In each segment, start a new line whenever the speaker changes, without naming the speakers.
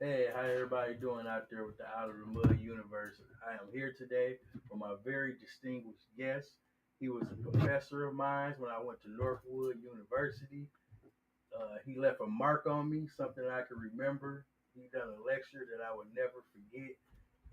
Hey, how everybody doing out there with the Out of the Mud universe? I am here today with my very distinguished guest. He was a professor of mine when I went to Northwood University. He left a mark on me, something I can remember. He done a lecture that I would never forget,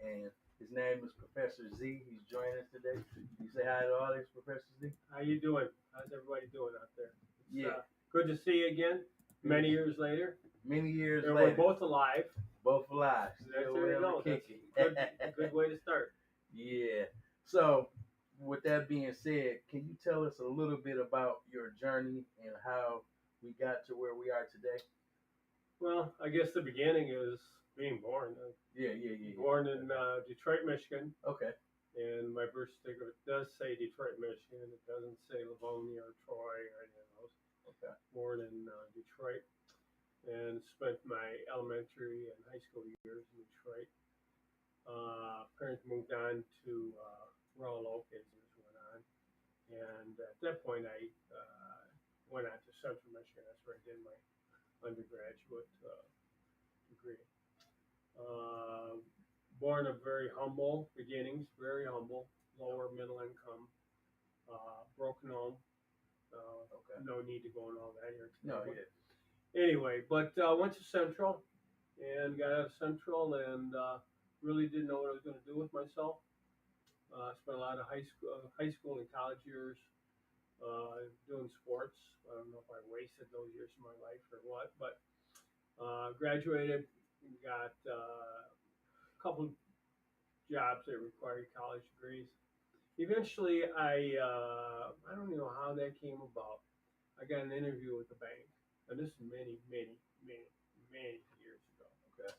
and his name is Professor Z. He's joining us today. You say hi to all these Professor Z?
How you doing? How's everybody doing out there? It's
Yeah,
good to see you again. Many years later,
many years
and we're
later,
both alive.
both alive,
That's
still
there you
well
go.
to
That's
kick it.
good way to start.
Yeah. So, with that being said, can you tell us a little bit about your journey and how we got to where we are today?
Well, I guess the beginning is being born.
Yeah.
Born in Detroit, Michigan,
Okay.
and my birth certificate does say Detroit, Michigan. It doesn't say Livonia or Troy or any of those.
Okay.
Born in Detroit, and spent my elementary and high school years in Detroit. Parents moved on to Royal Oak as years went on, and at that point I went on to Central Michigan. That's where I did my undergraduate degree. Uh, Born of very humble beginnings, very humble, lower middle income, broken home.
Okay.
No need to go into all that here
No,
today.
yeah.
Anyway, but went to Central and got out of Central and really didn't know what I was going to do with myself. Spent a lot of high school and college years doing sports. I don't know if I wasted those years of my life or what, but graduated, got a couple jobs that required college degrees. Eventually, I don't even know how that came about. I got an interview with the bank, and this is many years ago.
Okay.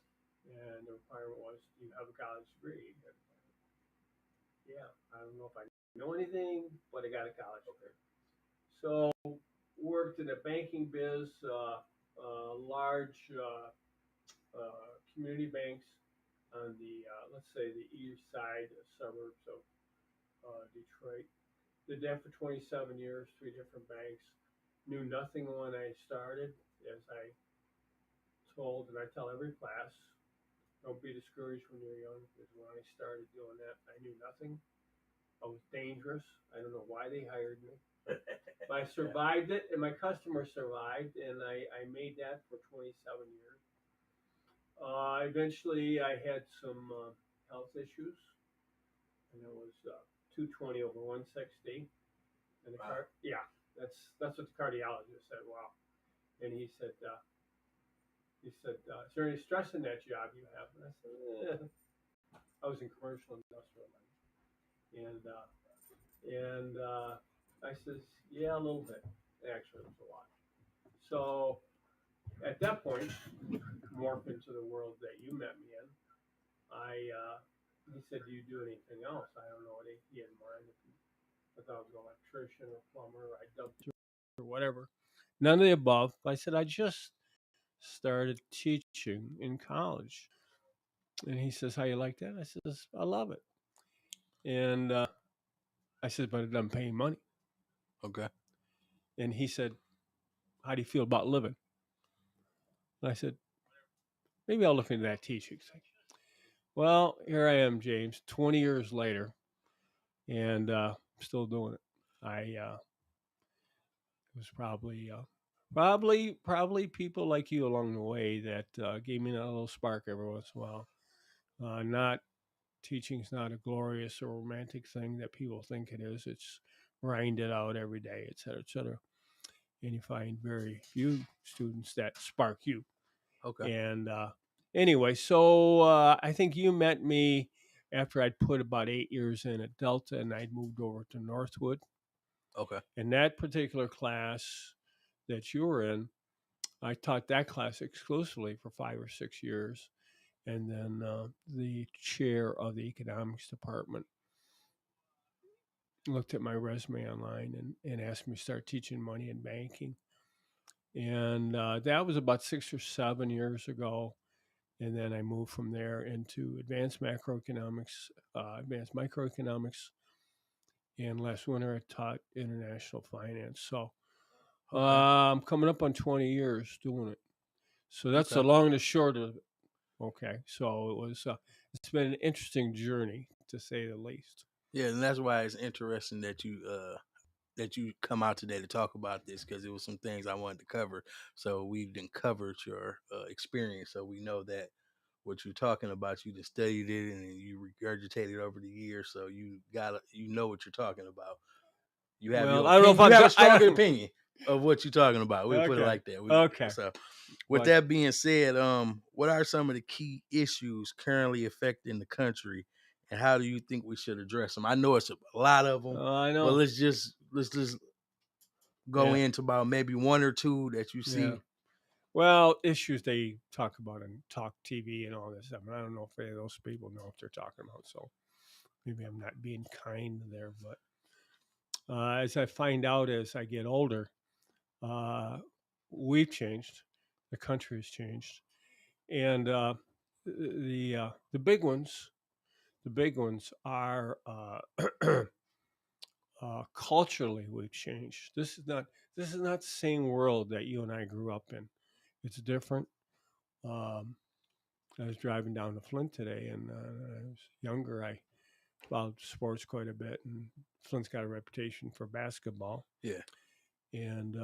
And the requirement was, do you have a college degree? And, yeah, I don't know if I know anything, but I got a college degree. So worked in the banking biz, large community banks on the let's say the east side suburbs of Detroit. Did that for 27 years, three different banks. Knew nothing when I started, as I told, and I tell every class, don't be discouraged when you're young, because when I started doing that, I knew nothing. I was dangerous. I don't know why they hired me. But I survived it, and my customers survived, and I made that for 27 years. Eventually, I had some health issues, and it was 220 over 160. And yeah, that's what the cardiologist said. Wow. And he said, is there any stress in that job you have? And I said, I was in commercial industrial and I says, yeah, a little bit. Actually, it was a lot. So at that point, morph into the world that you met me in. He said, do you do anything else? I don't know what he had in mind. If I thought I was an electrician or plumber, or I dubbed or whatever. None of the above. I said, I just started teaching in college. And he says, how you like that? I says, I love it. And I said, but it doesn't pay money. Okay. And he said, how do you feel about living? And I said, maybe I'll look into that teaching thing. Well, here I am, James, 20 years later, and still doing it. It was probably people like you along the way that gave me that little spark every once in a while. Not teaching's not a glorious or romantic thing that people think it is. It's grind it out every day, et cetera, et cetera. And you find very few students that spark you.
Okay.
And anyway, so I think you met me after I'd put about 8 years in at Delta and I'd moved over to Northwood.
Okay.
In that particular class that you were in, I taught that class exclusively for 5 or 6 years. And then the chair of the economics department looked at my resume online and asked me to start teaching money and banking. And that was about 6 or 7 years ago. And then I moved from there into advanced macroeconomics, advanced microeconomics. And last winter, I taught international finance. So
Okay.
I'm coming up on 20 years doing it. So that's the
Okay.
long and the short of it. Okay, so it's been an interesting journey to say the least.
Yeah, and that's why it's interesting that you come out today to talk about this because it was some things I wanted to cover. So we've then covered your experience, so we know that what you're talking about, you just studied it and you regurgitated over the years, so you know what you're talking about. You have
Well,
your
I don't know if
opinion. You
I've
have a
got. I
stronger
don't.
opinion of what you're talking about. We put it
Okay,
like that.
okay,
So with
but
that being said, what are some of the key issues currently affecting the country, and how do you think we should address them? I know it's a lot of them,
I
but
know.
let's just go
Yeah,
into about maybe one or two that you
yeah.
see.
Well, issues they talk about on talk TV and all this stuff. And I don't know if any of those people know what they're talking about. So maybe I'm not being kind there, but as I find out as I get older, uh, we've changed. The country has changed, and the big ones, the big ones are culturally we've changed. This is not the same world that you and I grew up in. It's different. Um, I was driving down to Flint today, and I was younger. I followed sports quite a bit, and Flint's got a reputation for basketball.
Yeah,
And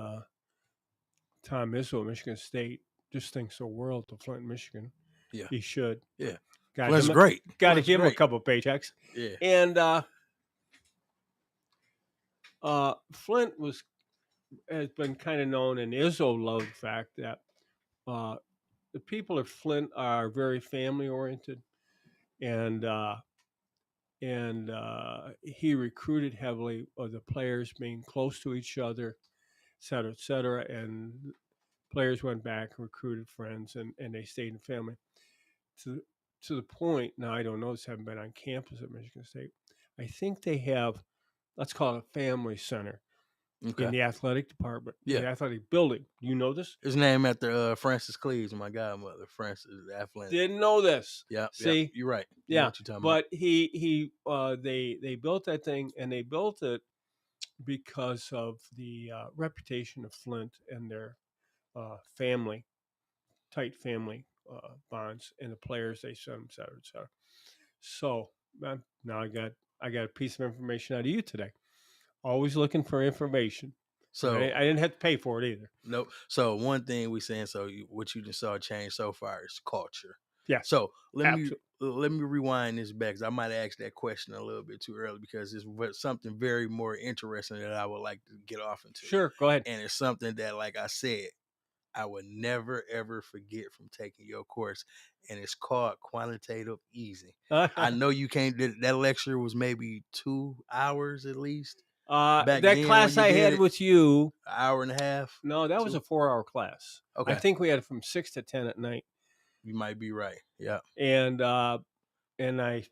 Tom Izzo at Michigan State just thinks the world of Flint, Michigan.
yeah,
He should.
yeah.
Got
Flint's
him.
great.
Got to
Flint's
give him a
great.
couple paychecks.
Yeah,
And Flint has been kind of known, and Izzo loved the fact that uh, the people of Flint are very family oriented, and he recruited heavily of the players being close to each other, et cetera, et cetera. And players went back, recruited friends, and they stayed in family. To, to the point, now I don't know this, haven't been on campus at Michigan State. I think they have, let's call it a family center in
okay,
the athletic department, in
yeah.
the athletic building. Do you know this?
His name after Francis Cleves, my godmother, Francis Athletic.
Didn't know this.
Yeah, yeah.
See,
You're right. You know
yeah,
what you're talking about.
but they built that thing, and they built it because of the reputation of Flint and their family, tight family bonds, and the players they sent, et cetera, et cetera. So now I got a piece of information out of you today. Always looking for information, and I,
So
I didn't have to pay for it either.
nope. So one thing we saying, what you just saw change so far is culture.
Yes,
So
absolutely.
let me rewind this back because I might have asked that question a little bit too early because it's something very more interesting that I would like to get off into,
Sure, go ahead.
and it's something that, like I said, I would never ever forget from taking your course, and it's called quantitative easing. I know you can't. That lecture was maybe 2 hours at least back
That
then when
class
you
I
did
had
it.
with you,
An hour and a half,
no, that was a
two.
4 hour class. I
Okay,
think we had it from 6 to 10 at night,
you might be right. Yeah.
and I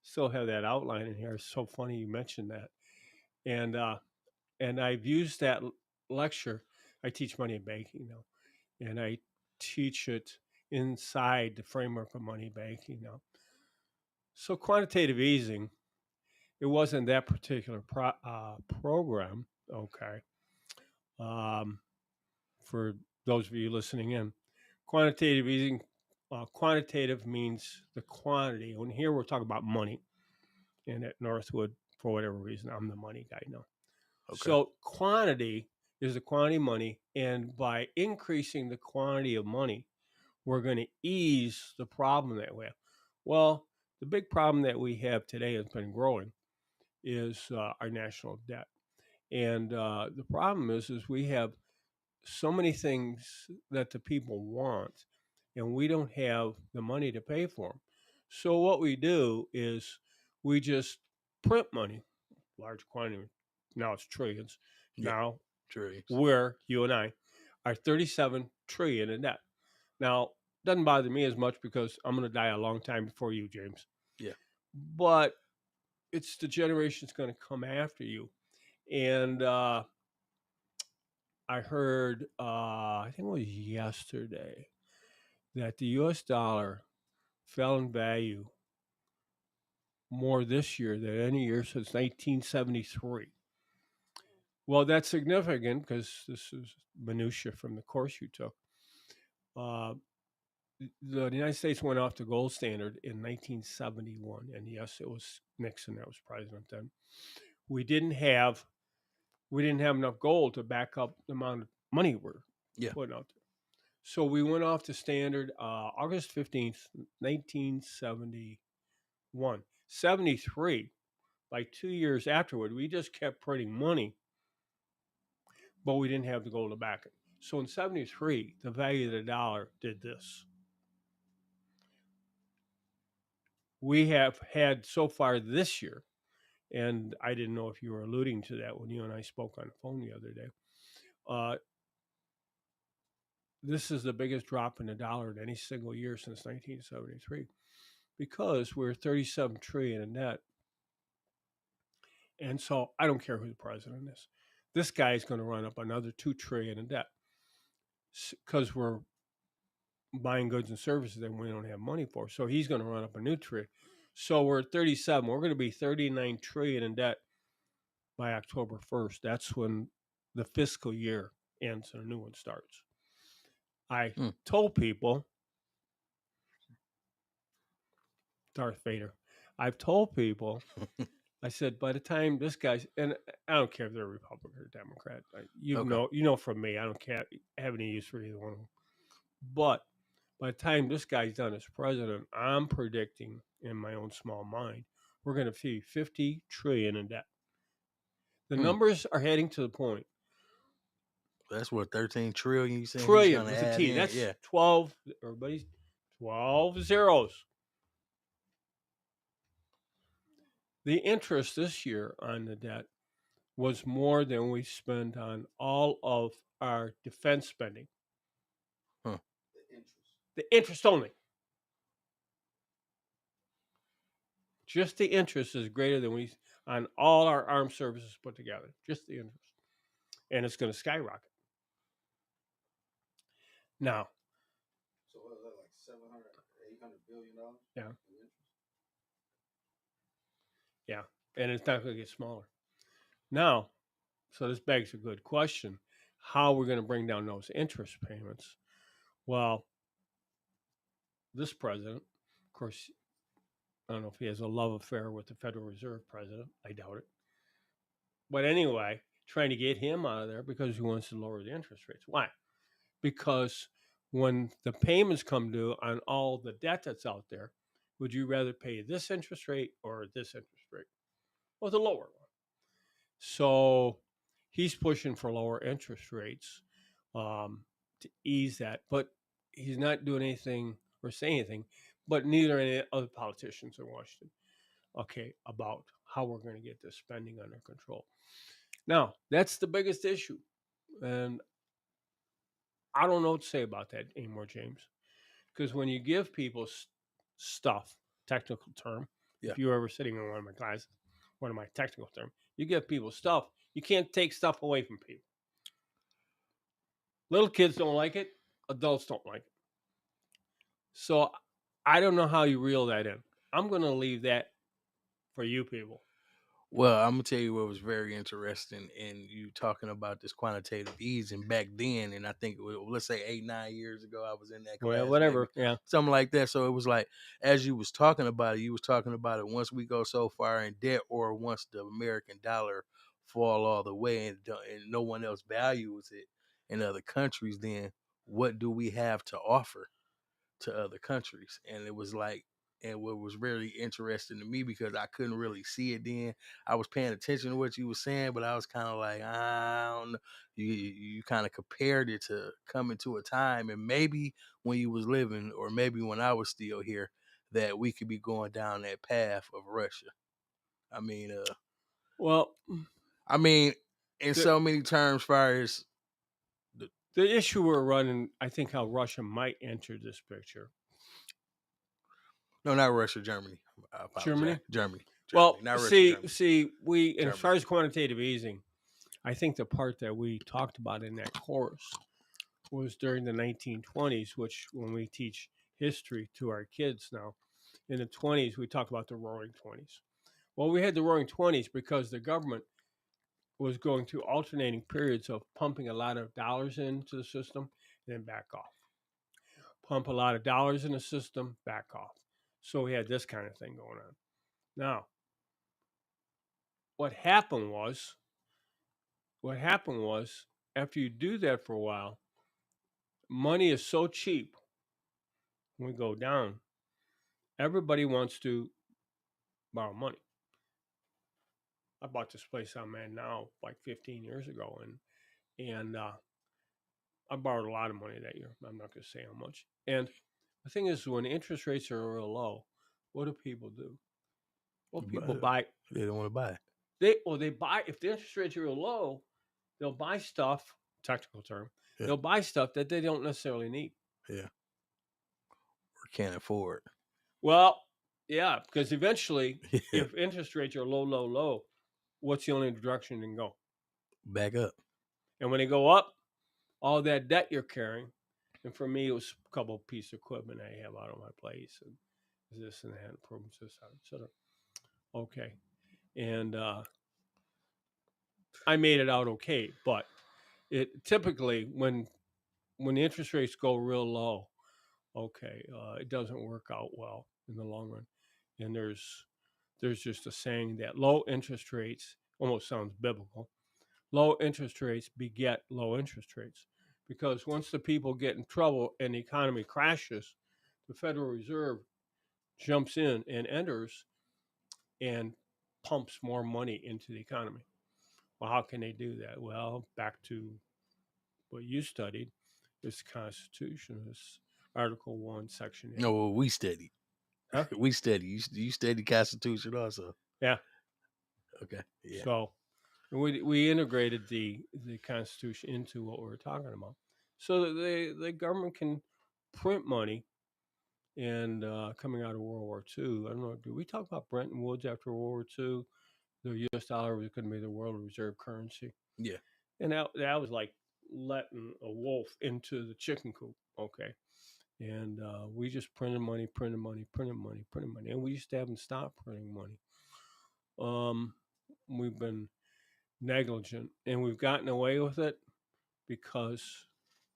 still have that outline in here. It's so funny you mentioned that, and I've used that lecture. I teach money in banking now, and I teach it inside the framework of money banking now. So quantitative easing, it wasn't that particular program. Okay, um, for those of you listening in, quantitative easing. Quantitative means the quantity. And here we're talking about money. And at Northwood, for whatever reason, I'm the money guy now.
Okay.
So quantity is the quantity of money, and by increasing the quantity of money, we're going to ease the problem that we have. Well, the big problem that we have today has been growing is our national debt, and the problem is we have so many things that the people want, and we don't have the money to pay for them. So what we do is we just print money, large quantity. Now it's trillions.
Yeah.
Now
Dreams.
where you and I are 37 trillion in debt. Now, doesn't bother me as much because I'm going to die a long time before you, James.
Yeah.
But it's the generation's going to come after you. And I heard, I think it was yesterday, that the U.S. dollar fell in value more this year than any year since 1973. Well, that's significant because this is minutia from the course you took. Uh, the United States went off the gold standard in 1971, and yes, it was Nixon that was president then. We didn't have enough gold to back up the amount of money we're
Yeah.
putting out there. So we went off the standard August 15th, 1971. 73, like 2 years afterward, we just kept printing money, but we didn't have the gold to back it. So in 73, the value of the dollar did this. We have had so far this year, and I didn't know if you were alluding to that when you and I spoke on the phone the other day. Uh, this is the biggest drop in the dollar in any single year since 1973 because we're 37 trillion in debt. And so I don't care who the president is. This guy is going to run up another 2 trillion in debt because we're buying goods and services that we don't have money for. So he's going to run up a new trillion. So we're at 37. We're going to be 39 trillion in debt by October 1st. That's when the fiscal year ends and a new one starts. I told people, Darth Vader, I've told people, I said, by the time this guy's, and I don't care if they're Republican or Democrat, you know from me, I don't care, have any use for either one of them. But by the time this guy's done as president, I'm predicting in my own small mind, we're going to see 50 trillion in debt. The numbers are heading to the point.
That's what 13 trillion you saying
Trillion
he's
with
gonna
a
add
T.
in?
That's
Yeah.
12. Everybody's 12 zeros. The interest this year on the debt was more than we spent on all of our defense spending.
Huh.
The interest only. Just the interest is greater than we on all our armed services put together. Just the interest. And it's going to skyrocket. Now.
So what is that, like 700, 800 billion dollars?
Yeah. Yeah. And it's not going to get smaller. Now, so this begs a good question. How are we going to bring down those interest payments? Well, this president, of course, I don't know if he has a love affair with the Federal Reserve president. I doubt it. But anyway, trying to get him out of there because he wants to lower the interest rates. Why? Because when the payments come due on all the debt that's out there, would you rather pay this interest rate or this interest rate? Well, the lower one. So he's pushing for lower interest rates to ease that. But he's not doing anything or saying anything, but neither any other politicians in Washington, about how we're going to get this spending under control. Now, that's the biggest issue. And I don't know what to say about that anymore, James. Because when you give people stuff, technical term, if you were ever sitting in one of my classes, one of my technical terms, you give people stuff, you can't take stuff away from people. Little kids don't like it. Adults don't like it. So I don't know how you reel that in. I'm going to leave that for you people.
Well, I'm gonna tell you what was very interesting in you talking about this quantitative easing back then, and I think it was, let's say 8-9 years ago, I was in that class.
Well, whatever,
maybe,
yeah,
something like that. So it was like, as you was talking about it, you was talking about it once we go so far in debt, or once the American dollar fall all the way and no one else values it in other countries, then what do we have to offer to other countries? And it was like, and what was really interesting to me, because I couldn't really see it then. I was paying attention to what you were saying, but I was kind of like, I don't know. You kind of compared it to coming to a time, and maybe when you was living, or maybe when I was still here, that we could be going down that path of Russia. I mean,
well,
in so many terms, far as
the issue we're running, I think how Russia might enter this picture.
No, not Russia, Germany. I apologize. Germany.
Well,
not Russia,
see,
Germany.
as far as quantitative easing, I think the part that we talked about in that course was during the 1920s, which when we teach history to our kids now, in the 20s, we talk about the Roaring 20s. Well, we had the Roaring 20s because the government was going through alternating periods of pumping a lot of dollars into the system and then back off. pump a lot of dollars in the system, back off. So we had this kind of thing going on. Now, what happened was, what happened was, after you do that for a while, money is so cheap when we go down, everybody wants to borrow money. I bought this place I'm at now like 15 years ago, and I borrowed a lot of money that year. I'm not going to say how much. And the thing is, when interest rates are real low, what do people do? Well, people buy.
They don't want to buy.
They buy if the interest rates are real low, they'll buy stuff. Technical term.
Yeah.
They'll buy stuff that they don't necessarily need.
Yeah. Or can't afford.
Well, yeah, because eventually,
Yeah.
if interest rates are low, what's the only direction they can go?
Back up.
And when they go up, all that debt you're carrying, and for me, it was a couple of pieces of equipment I have out on my place, and this and that, improvements, this, etc. Okay, and I made it out okay, but it typically when the interest rates go real low, okay, it doesn't work out well in the long run, and there's just a saying that low interest rates almost sounds biblical. Low interest rates beget low interest rates because once the people get in trouble and the economy crashes, the Federal Reserve jumps in and enters and pumps more money into the economy. Well, how can they do that? Well, back to what you studied, this Constitution, this Article 1, Section 8.
No, well, we steady.
Huh?
We steady. You steady Constitution also.
Yeah.
Okay. Yeah.
So we integrated the Constitution into what we were talking about, so that the government can print money. And coming out of World War II, I don't know, did we talk about Bretton Woods after World War II? The U.S. dollar was going to be the world reserve currency.
Yeah.
And that was like letting a wolf into the chicken coop. Okay. And we just printed money, and we used to haven't stopped printing money. We've been negligent, and we've gotten away with it because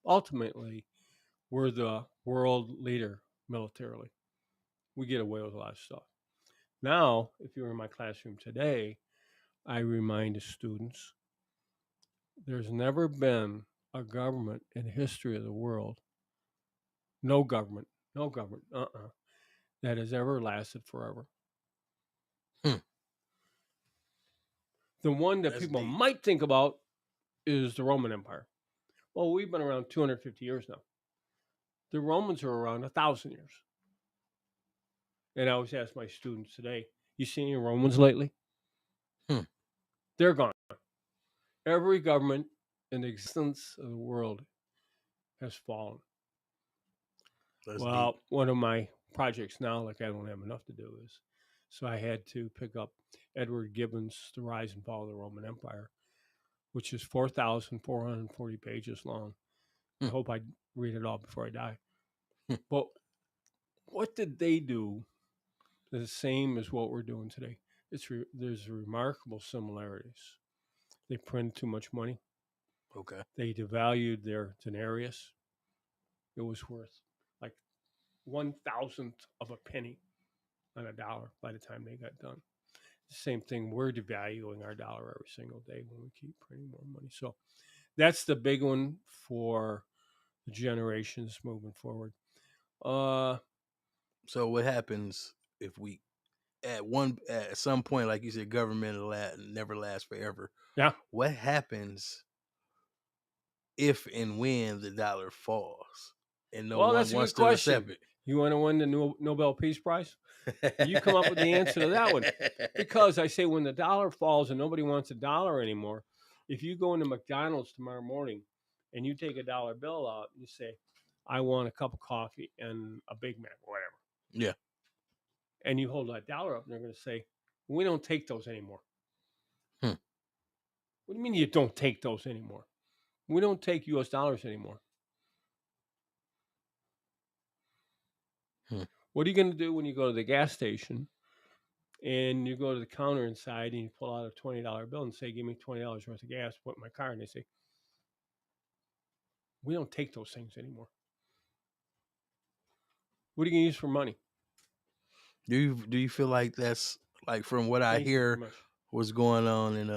ultimately we're the world leader militarily. We get away with a lot of stuff. Now, if you're in my classroom today, I remind the students there's never been a government in the history of the world, no government, that has ever lasted forever.
Hmm.
The one that
That's
people
deep.
might think about is the Roman Empire. Well, we've been around 250 years now. The Romans are around 1,000 years. And I always ask my students today, you seen any Romans lately? They're gone. Every government in the existence of the world has fallen.
That's
Well,
deep.
one of my projects now, like I don't have enough to do, is so I had to pick up Edward Gibbon's The Rise and Fall of the Roman Empire, which is 4,440 pages long. I hope I read it all before I die. But what did they do the same as what we're doing today? There's remarkable similarities. They printed too much money.
Okay.
They devalued their denarius. It was worth like 1,000th of a penny on a dollar by the time they got done. The same thing, we're devaluing our dollar every single day when we keep printing more money. So that's the big one for the generations moving forward.
So what happens if we at some point, like you said, government will never last forever.
Yeah.
What happens if and when the dollar falls and no one
That's a
wants
good
to accept
question. You want to win the Nobel Peace Prize? You come up with the answer to that one. Because I say when the dollar falls and nobody wants a dollar anymore, if you go into McDonald's tomorrow morning and you take a dollar bill out and you say, I want a cup of coffee and a Big Mac or whatever.
Yeah.
And you hold that dollar up and they're going to say, we don't take those anymore. What do you mean you don't take those anymore? We don't take US dollars anymore. What are you going to do when you go to the gas station and you go to the counter inside and you pull out a $20 bill and say, give me $20 worth of gas, put in my car, and they say, we don't take those things anymore. What are you going to use for money?
Do you feel like that's like from what I
Thank you very
hear
much.
what's going on in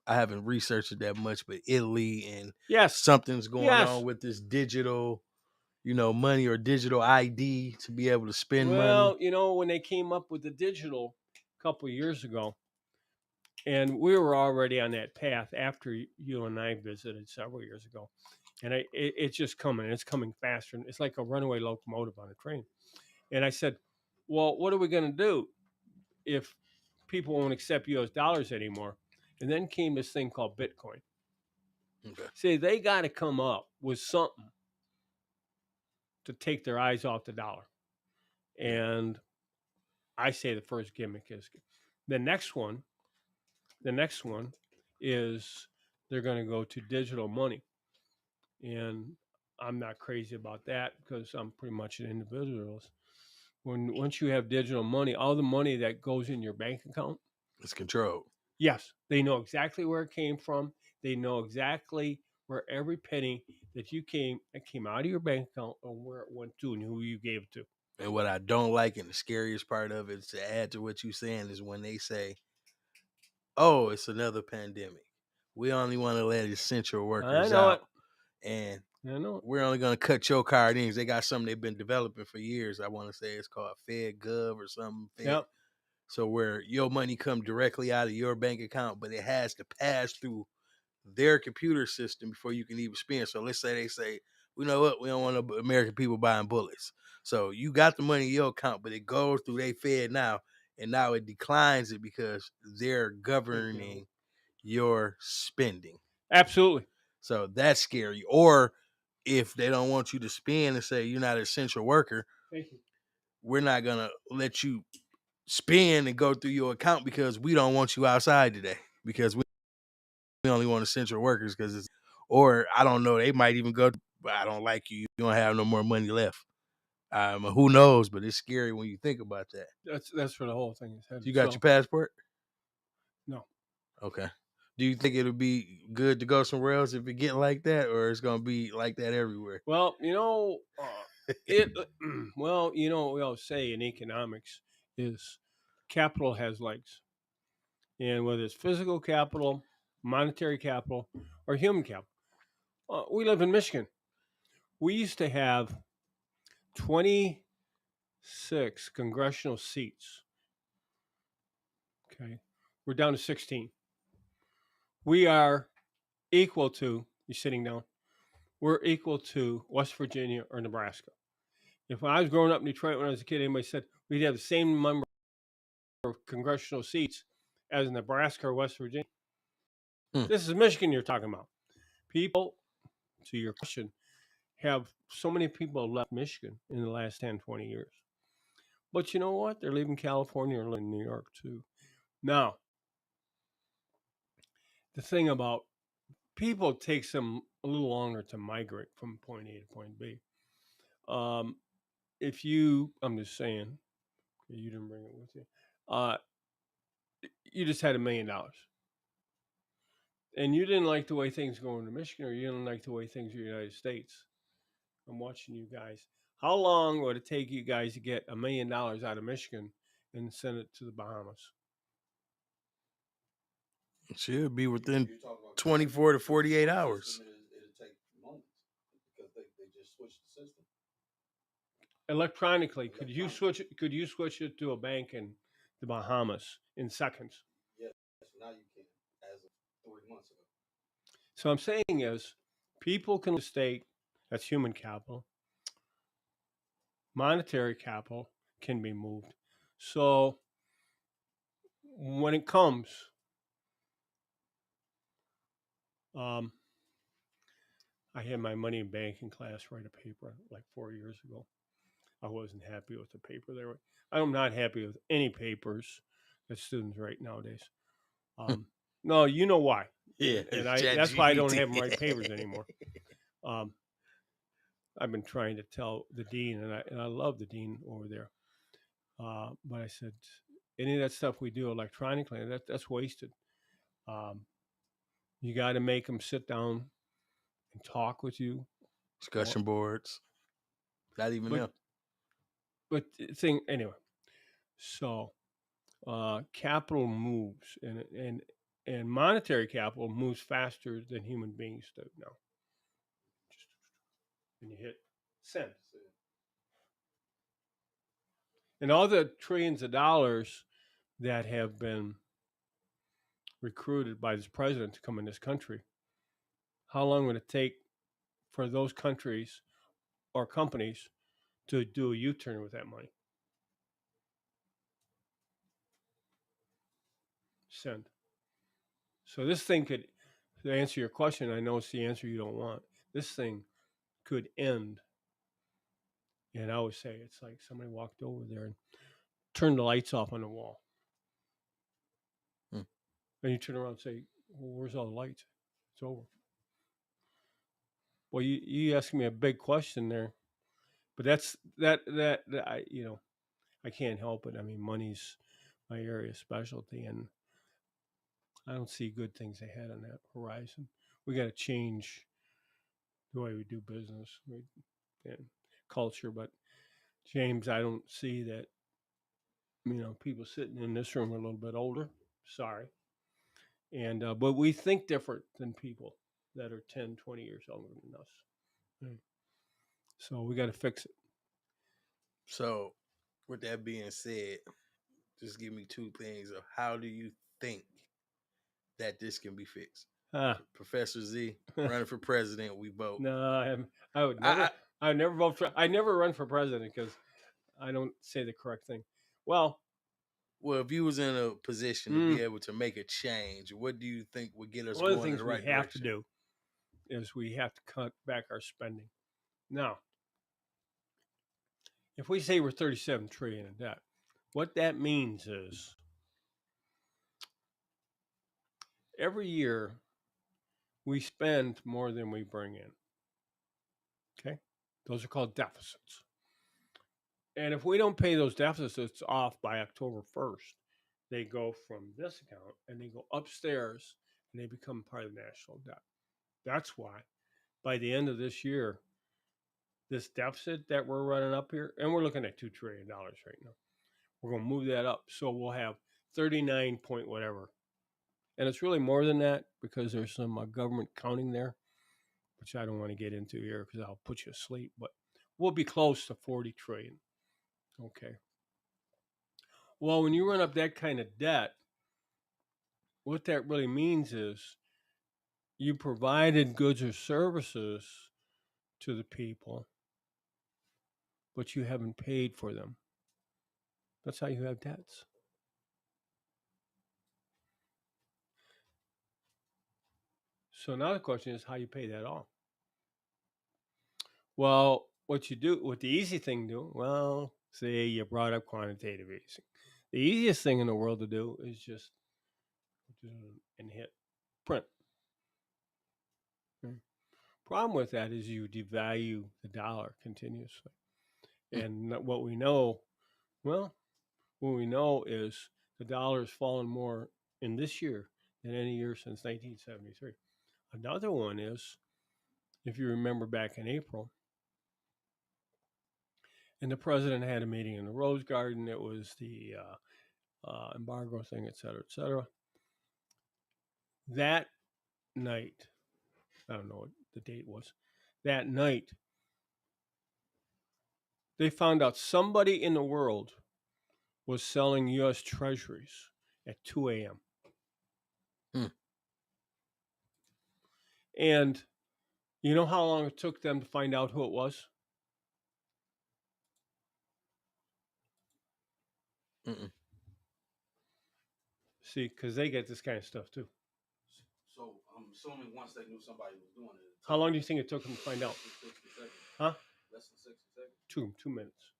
I haven't researched it that much, but Italy and
Yes.
something's going
Yes.
on with this digital, money or digital ID to be able to spend money.
Well, when they came up with the digital a couple of years ago, and we were already on that path after you and I visited several years ago, and it's just coming. It's coming faster. It's like a runaway locomotive on a train. And I said, well, what are we going to do if people won't accept U.S. dollars anymore? And then came this thing called Bitcoin.
Okay.
See, they got to come up with something to take their eyes off the dollar. And I say the first gimmick is the next one. The next one is they're going to go to digital money. And I'm not crazy about that because I'm pretty much an individualist. Once you have digital money, all the money that goes in your bank account,
It's controlled.
yes, they know exactly where it came from. They know exactly where every penny that came out of your bank account and where it went to and who you gave it to.
And what I don't like, and the scariest part of it, to add to what you're saying, is when they say, "Oh, it's another pandemic. We only want to let essential
I
workers
know it.
out, and
I know it.
we're only going to cut your card in." They got something they've been developing for years. I want to say it's called FedGov or something.
Yep.
So where your money come directly out of your bank account, but it has to pass through their computer system before you can even spend. So let's say they say, "We know what, we don't want no American people buying bullets." So you got the money in your account, but it goes through they Fed now, and now it declines it because they're governing your spending.
Absolutely.
So that's scary. Or if they don't want you to spend and say you're not an essential worker,
Thank you.
we're not gonna let you spend and go through your account because we don't want you outside today because we only want essential workers because it's, or I don't know, they might even go, I don't like you. You don't have no more money left. Who knows? But it's scary when you think about that.
That's where the whole thing is headed.
You got your passport?
No.
Okay. Do you think it'll be good to go somewhere else if it get like that, or it's gonna be like that everywhere?
Well, it. Well, what we always say in economics is capital has legs, and whether it's physical capital, monetary capital, or human capital. We live in Michigan. We used to have 26 congressional seats. Okay, we're down to 16. We are equal to. You're sitting down. We're equal to West Virginia or Nebraska. If I was growing up in Detroit when I was a kid, anybody said we'd have the same number of congressional seats as Nebraska or West Virginia.
Hmm.
This is Michigan you're talking about. People, to your question, have so many people left Michigan in the last 10, 20 years. But you know what? They're leaving California or leaving New York too. Now, the thing about people takes them a little longer to migrate from point A to point B. I'm just saying, you didn't bring it with you. You just had $1 million, and you didn't like the way things go into Michigan, or you didn't like the way things are in the United States. I'm watching you guys. How long would it take you guys to get $1 million out of Michigan and send it to the Bahamas?
It should be within 24 to 48 hours.
It'll take moments because they just switched the system.
Electronically, could you switch it to a bank in the Bahamas in seconds?
Yes, now you can, as of 3 months ago.
So I'm saying is people can state that's human capital. Monetary capital can be moved. So when it comes, I had my money in banking class write a paper like 4 years ago. I wasn't happy with the paper they were. I'm not happy with any papers that students write nowadays. No, you know why.
Yeah,
and that's why I don't have them write papers anymore. I've been trying to tell the dean, and I love the dean over there. But I said, any of that stuff we do electronically, that's wasted. You got to make them sit down and talk with you.
discussion boards. Not even them.
but the thing anyway. So capital moves, and monetary capital moves faster than human beings do now. Just when you hit send, and all the trillions of dollars that have been recruited by this president to come in this country, how long would it take for those countries or companies to do a U-turn with that money? Send. So this thing could, to answer your question, I know it's the answer you don't want. This thing could end. And I always say it's like somebody walked over there and turned the lights off on the wall.
Hmm.
And you turn around and say, well, where's all the lights? It's over. Well, you asked me a big question there, but that's that I I can't help it. I mean, money's my area of specialty, and I don't see good things ahead on that horizon. We got to change the way we do business and culture. But James, I don't see that. People sitting in this room are a little bit older. Sorry, and but we think different than people that are 10, 20 years older than us. Right. So we got to fix it.
So, with that being said, just give me two things of how do you think that this can be fixed? Professor Z running for president, we vote.
No, I would never. I would never vote for. I never run for president because I don't say the correct thing. Well,
if you was in a position to be able to make a change, what do you think would get us
one of the
going in
things
the right
we have
direction?
to do is we have to cut back our spending. Now, if we say we're 37 trillion in debt, what that means is every year we spend more than we bring in. Okay, those are called deficits. And if we don't pay those deficits off by October 1st, they go from this account and they go upstairs and they become part of the national debt. That's why by the end of this year, this deficit that we're running up here, and we're looking at $2 trillion right now, we're going to move that up. So we'll have 39 point whatever. And it's really more than that because there's some government counting there, which I don't want to get into here because I'll put you asleep. But we'll be close to 40 trillion. Okay. Well, when you run up that kind of debt, what that really means is you provided goods or services to the people, but you haven't paid for them. That's how you have debts. So now the question is how you pay that off. Well, what the easy thing to do, well, say you brought up quantitative easing. The easiest thing in the world to do is just and hit print. Okay. Problem with that is you devalue the dollar continuously. And what we know is the dollar has fallen more in this year than any year since 1973. Another one is, if you remember back in April, and the president had a meeting in the Rose Garden. It was the embargo thing, et cetera, et cetera. That night, I don't know what the date was. That night, they found out somebody in the world was selling U.S. Treasuries at 2 a.m. And you know how long it took them to find out who it was? See, because they get this kind of stuff too.
So I'm assuming once they knew somebody was doing it.
How long do you think it took them to find out?
60 seconds.
Huh?
Less than 60 seconds.
2 minutes.
2 minutes.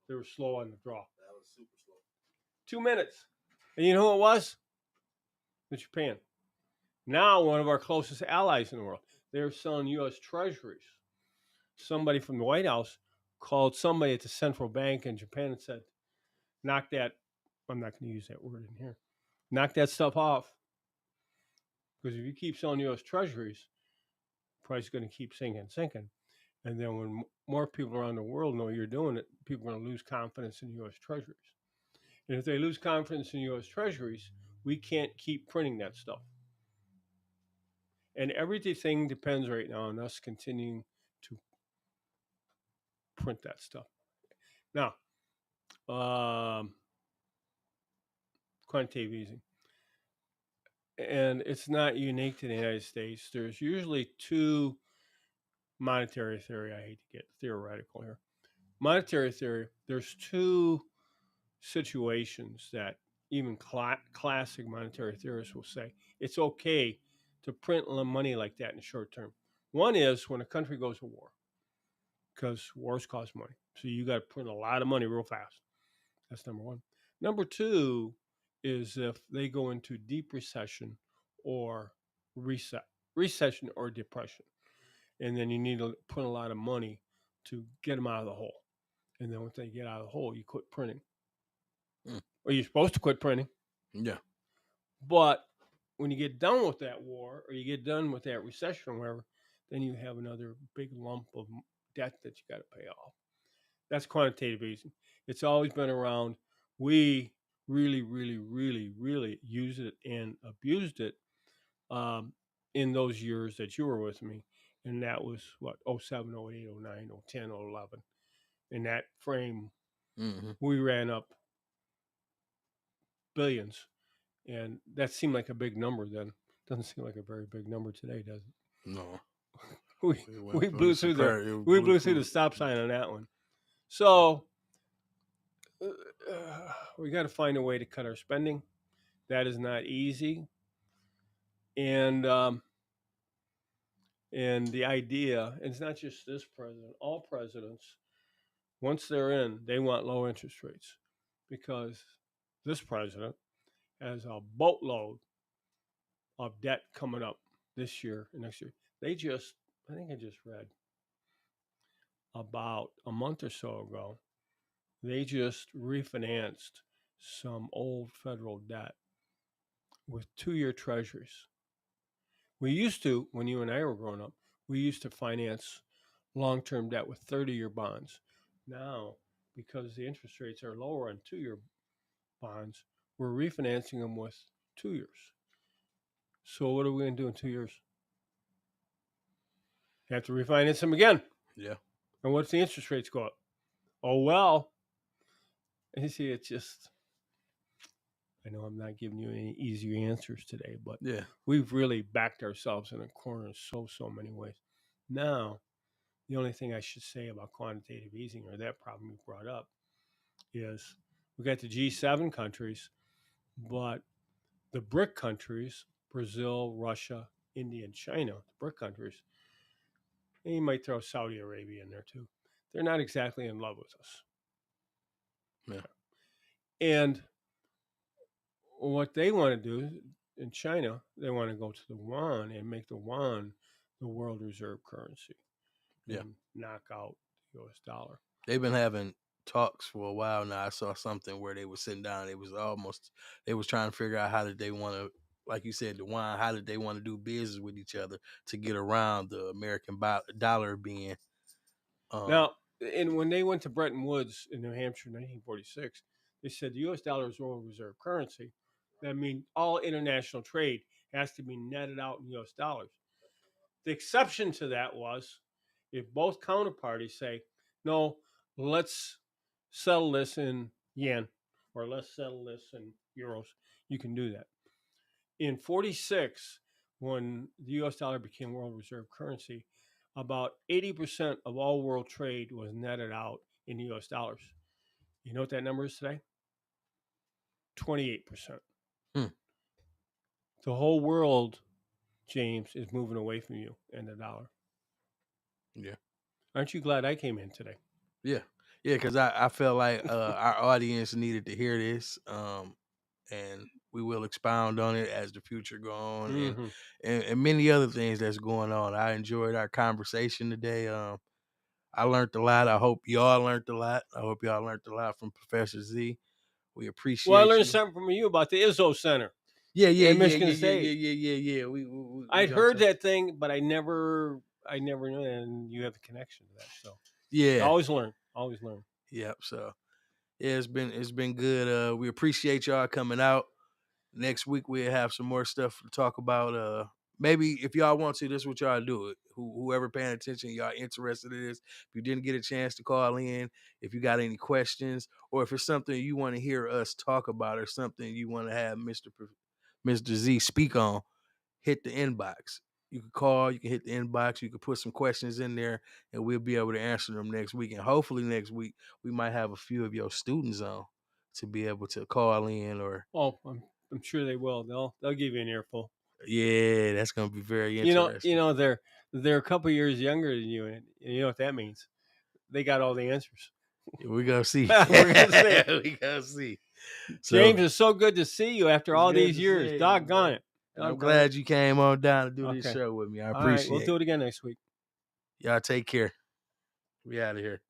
They were slow on the draw.
That was super slow.
2 minutes. And you know who it was? Japan. Now one of our closest allies in the world. They're selling U.S. Treasuries. Somebody from the White House called somebody at the central bank in Japan and said, knock that, I'm not going to use that word in here, knock that stuff off. Because if you keep selling U.S. Treasuries, the price is going to keep sinking. And then when more people around the world know you're doing it, people are going to lose confidence in U.S. treasuries. And if they lose confidence in U.S. treasuries, we can't keep printing that stuff. And everything depends right now on us continuing to print that stuff. Now, quantitative easing. And it's not unique to the United States. There's usually two monetary theory. I hate to get theoretical here. Monetary theory, there's two situations that even classic monetary theorists will say it's okay to print money like that in the short term. One is when a country goes to war, because wars cost money. So you got to print a lot of money real fast. That's number one. Number two is if they go into deep recession or recession or depression. And then you need to print a lot of money to get them out of the hole. And then once they get out of the hole, you quit printing. Or you're supposed to quit printing.
Yeah.
But when you get done with that war or you get done with that recession or whatever, then you have another big lump of debt that you got to pay off. That's quantitative easing. It's always been around. We really, really, really, really used it and abused it in those years that you were with me. And that was what, 07, 08, 09, 010, 011. In that frame, we ran up billions. And that seemed like a big number then. Doesn't seem like a very big number today, does it?
No.
We blew through the stop sign on that one. So we got to find a way to cut our spending. That is not easy. And the idea, and it's not just this president, all presidents, once they're in, they want low interest rates because this president has a boatload of debt coming up this year and next year. I think I just read about a month or so ago, they just refinanced some old federal debt with 2-year treasuries. We used to, when you and I were growing up, we used to finance long-term debt with 30-year bonds. Now, because the interest rates are lower on 2-year bonds, we're refinancing them with 2 years. So what are we going to do in 2 years? Have to refinance them again.
Yeah.
And what's the interest rates go up? Oh, well. And you see, it's just, I know I'm not giving you any easier answers today, but we've really backed ourselves in a corner in so many ways. Now, the only thing I should say about quantitative easing, or that problem you brought up, is we got the G7 countries, but the BRIC countries, Brazil, Russia, India, and China, the BRIC countries, and you might throw Saudi Arabia in there too. They're not exactly in love with us.
Yeah.
And what they want to do in China, they want to go to the yuan and make the yuan the world reserve currency. And knock out the US dollar.
They've been having talks for a while now. I saw something where they were sitting down. They was trying to figure out how did they want to, like you said, the yuan, how did they want to do business with each other to get around the American dollar being.
Now, and when they went to Bretton Woods in New Hampshire in 1946, they said the U.S. dollar is world reserve currency. That means all international trade has to be netted out in U.S. dollars. The exception to that was if both counterparties say, no, let's settle this in yen or let's settle this in euros, you can do that. In 46, when the U.S. dollar became world reserve currency, about 80% of all world trade was netted out in U.S. dollars. You know what that number is today? 28%. The whole world, James, is moving away from you and the dollar.
Yeah.
Aren't you glad I came in today?
Yeah. Yeah, because I felt like our audience needed to hear this. And we will expound on it as the future goes on and many other things that's going on. I enjoyed our conversation today. I learned a lot. I hope y'all learned a lot. I hope y'all learned a lot from Professor Z. We appreciate
Well, I learned something from you about the ISO Center.
Yeah.
Michigan State.
Yeah.
I'd heard that thing, but I never I never knew that, and you have the connection to that. So
Yeah.
always learn. Always learn.
Yep. So yeah, it's been good. We appreciate y'all coming out. Next week we'll have some more stuff to talk about. Maybe if y'all want to, this is what y'all do. It. Whoever paying attention, y'all interested in this. If you didn't get a chance to call in, if you got any questions, or if it's something you want to hear us talk about, or something you want to have Mr. Z speak on, hit the inbox. You can call, you can hit the inbox, you can put some questions in there, and we'll be able to answer them next week. And hopefully next week we might have a few of your students on to be able to call in or.
Oh, I'm sure they will. They'll give you an earful.
Yeah, that's gonna be very
You
interesting.
know they're a couple years younger than you, and you know what that means. They got all the answers.
We're gonna see.
We're gonna see.
We gonna see.
James, it's so good to see you after
It's
all
good
these
to
years.
see you,
Doggone
man.
it.
And I'm
Doggone
glad you came on down to do this
Okay.
show with me. I
All right,
appreciate
we'll
it.
do it again next week.
Y'all take care. We out of here.